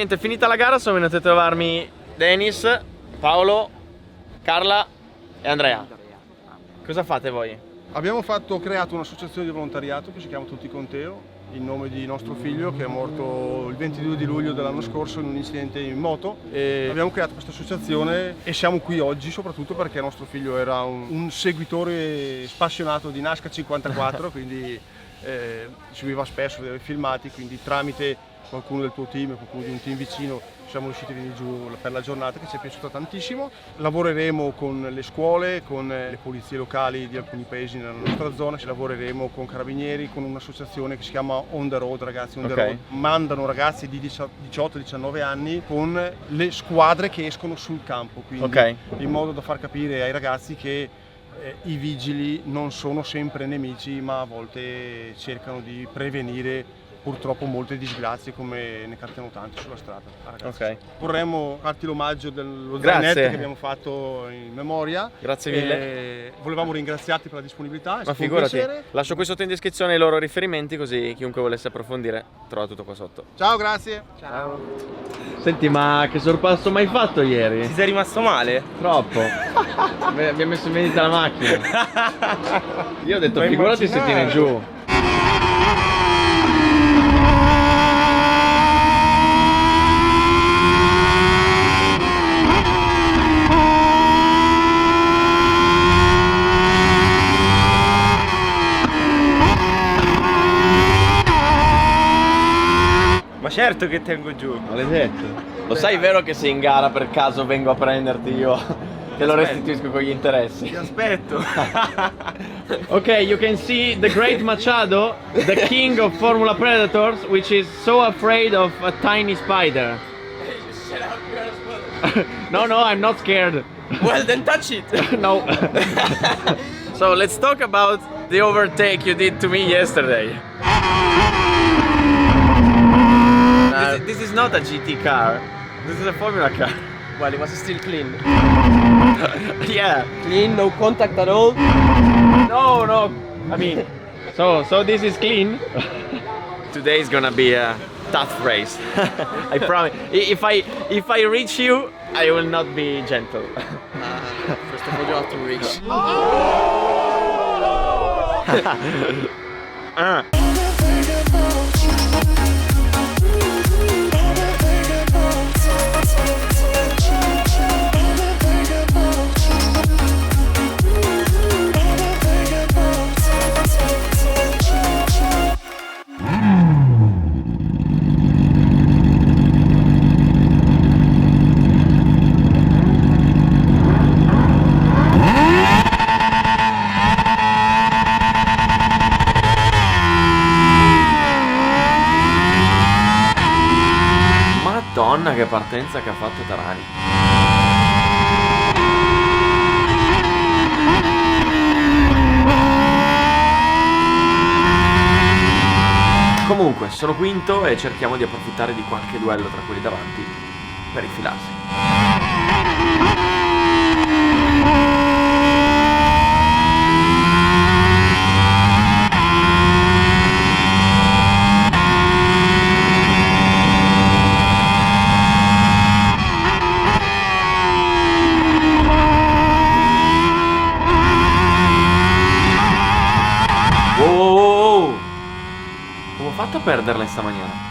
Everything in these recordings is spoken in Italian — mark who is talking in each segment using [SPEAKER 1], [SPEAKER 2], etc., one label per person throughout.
[SPEAKER 1] niente, finita la gara sono venuti a trovarmi Dennis, Paolo, Carla e Andrea. Cosa fate voi?
[SPEAKER 2] Abbiamo creato un'associazione di volontariato che si chiama Tutti con Teo, in nome di nostro figlio che è morto il 22 di luglio dell'anno scorso in un incidente in moto, e abbiamo creato questa associazione e siamo qui oggi soprattutto perché nostro figlio era un seguitore spassionato di NASCAR 54, quindi seguiva spesso dei filmati, quindi tramite qualcuno del tuo team, qualcuno di un team vicino siamo riusciti a venire giù per la giornata, che ci è piaciuta tantissimo. Lavoreremo con le scuole, con le polizie locali di alcuni paesi nella nostra zona, ci lavoreremo con carabinieri, con un'associazione che si chiama On The Road, ragazzi On The Road. Mandano ragazzi di 18-19 anni con le squadre che escono sul campo, quindi in modo da far capire ai ragazzi che i vigili non sono sempre nemici, ma a volte cercano di prevenire purtroppo molte disgrazie, come ne capitano tante sulla strada, ragazzi. Vorremmo farti l'omaggio dello zainetto che abbiamo fatto in memoria.
[SPEAKER 1] Grazie mille.
[SPEAKER 2] Volevamo ringraziarti per la disponibilità.
[SPEAKER 1] Ma figurati, lascio qui sotto in descrizione i loro riferimenti, così chiunque volesse approfondire trova tutto qua sotto.
[SPEAKER 2] Ciao, grazie.
[SPEAKER 3] Ciao.
[SPEAKER 1] Senti, ma che sorpasso mi hai fatto ieri?
[SPEAKER 3] Ti sei rimasto male?
[SPEAKER 1] Troppo. Abbiamo messo in vendita la macchina. Io ho detto figurati se tiene giù.
[SPEAKER 3] Certo che tengo giù.
[SPEAKER 1] Maledetto. Lo sai vero che sei in gara per caso vengo a prenderti io? Te lo restituisco con gli interessi.
[SPEAKER 3] Ti aspetto.
[SPEAKER 1] Ok, you can see the great Machado, the king of Formula Predators, which is so afraid of a tiny spider. No, I'm not scared.
[SPEAKER 3] Well, then touch it.
[SPEAKER 1] No. So let's talk about the overtake you did to me yesterday. This is not a GT car. This is a Formula car.
[SPEAKER 3] Well, it was still clean.
[SPEAKER 1] Yeah.
[SPEAKER 3] Clean, no contact at all.
[SPEAKER 1] No. I mean, so this is clean. Today is gonna be a tough race. I promise. If I reach you, I will not be gentle.
[SPEAKER 3] First of all, you have to reach.
[SPEAKER 1] Madonna, che partenza che ha fatto Tarani. Comunque, sono quinto e cerchiamo di approfittare di qualche duello tra quelli davanti per infilarsi. Come ho fatto a perderla in sta maniera?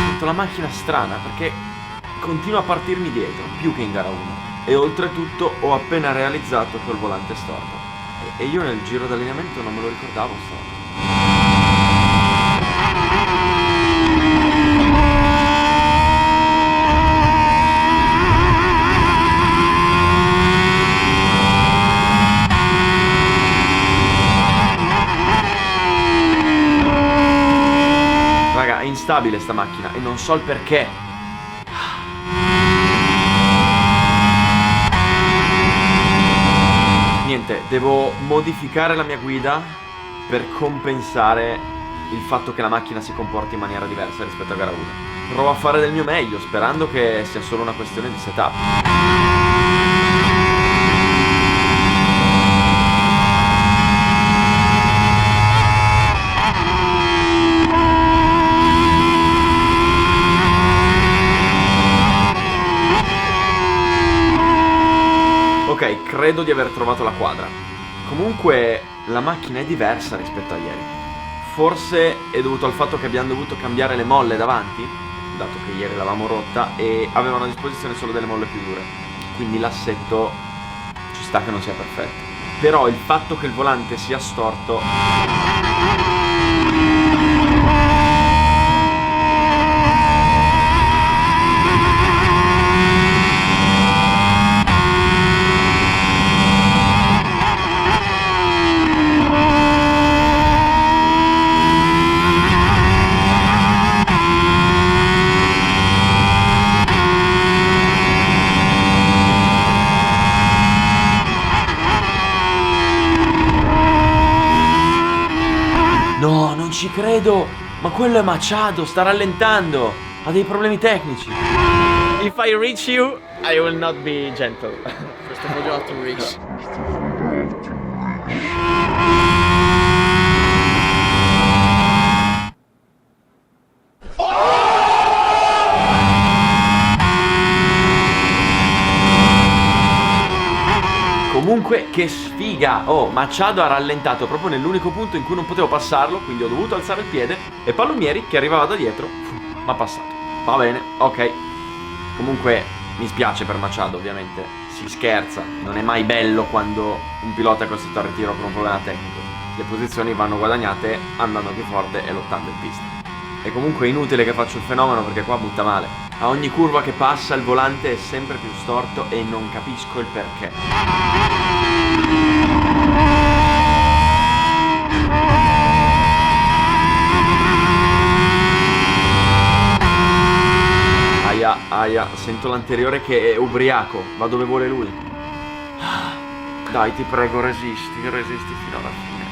[SPEAKER 1] Sento la macchina strana perché continua a partirmi dietro, più che in gara 1. E oltretutto ho appena realizzato che ho il volante storto. E io nel giro d'allineamento non me lo ricordavo storto. Raga, è instabile sta macchina e non so il perché. niente, devo modificare la mia guida per compensare il fatto che la macchina si comporti in maniera diversa rispetto a gara 1. Provo a fare del mio meglio, sperando che sia solo una questione di setup. Ok, credo di aver trovato la quadra. Comunque la macchina è diversa rispetto a ieri. Forse è dovuto al fatto che abbiamo dovuto cambiare le molle davanti, dato che ieri l'avevamo rotta e avevano a disposizione solo delle molle più dure. Quindi l'assetto ci sta che non sia perfetto. Però il fatto che il volante sia storto... No, non ci credo! Ma quello è Machado, sta rallentando! Ha dei problemi tecnici!
[SPEAKER 3] If I reach you, I will not be gentle. Questo voglio a to reach.
[SPEAKER 1] Comunque, che sfiga! Oh, Machado ha rallentato proprio nell'unico punto in cui non potevo passarlo, quindi ho dovuto alzare il piede e Palomnieri, che arrivava da dietro, m'ha passato. Va bene, ok. Comunque, mi spiace per Machado, ovviamente. Si scherza, non è mai bello quando un pilota è costretto al ritiro per un problema tecnico. Le posizioni vanno guadagnate andando più forte e lottando in pista. E comunque è inutile che faccio il fenomeno perché qua butta male. A ogni curva che passa il volante è sempre più storto e non capisco il perché. Aia, sento l'anteriore che è ubriaco, va dove vuole lui. Dai, ti prego, resisti fino alla fine.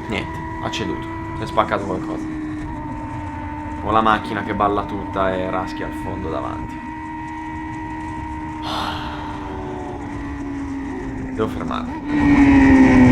[SPEAKER 1] Niente, ha ceduto, si è spaccato qualcosa. Ho la macchina che balla tutta e raschia al fondo davanti. Devo fermarmi.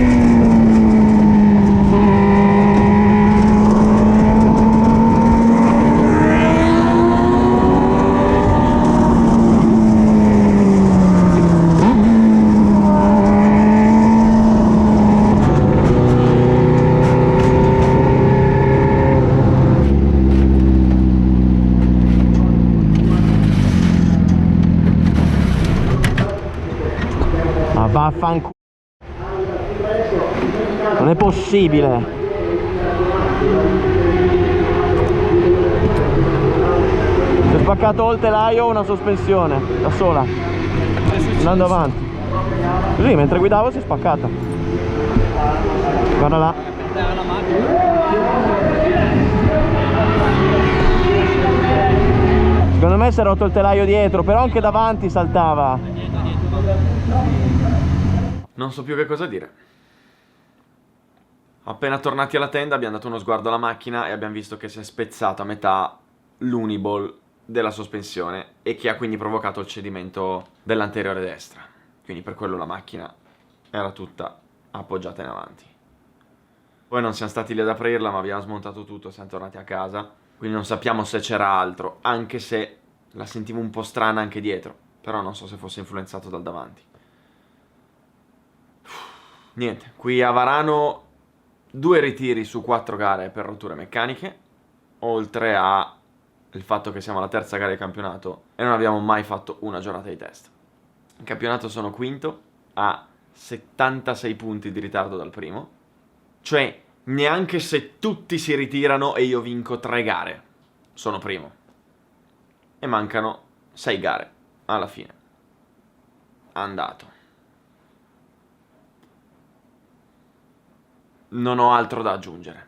[SPEAKER 1] Vaffanculo. Non è possibile. Si è spaccato o il telaio o una sospensione da sola, andando avanti. Così mentre guidavo si è spaccata. Guarda là. Secondo me si è rotto il telaio dietro, però anche davanti saltava. Non so più che cosa dire. Appena tornati alla tenda abbiamo dato uno sguardo alla macchina e abbiamo visto che si è spezzata a metà l'uniball della sospensione e che ha quindi provocato il cedimento dell'anteriore destra. Quindi per quello la macchina era tutta appoggiata in avanti. Poi non siamo stati lì ad aprirla, ma abbiamo smontato tutto, siamo tornati a casa. Quindi non sappiamo se c'era altro, anche se la sentivo un po' strana anche dietro. Però non so se fosse influenzato dal davanti. Niente, qui a Varano 2 ritiri su 4 gare per rotture meccaniche, oltre a il fatto che siamo alla terza gara di campionato e non abbiamo mai fatto una giornata di test. In campionato sono quinto, a 76 punti di ritardo dal primo, cioè neanche se tutti si ritirano e io vinco 3 gare, sono primo. E mancano 6 gare alla fine. andato. Non ho altro da aggiungere.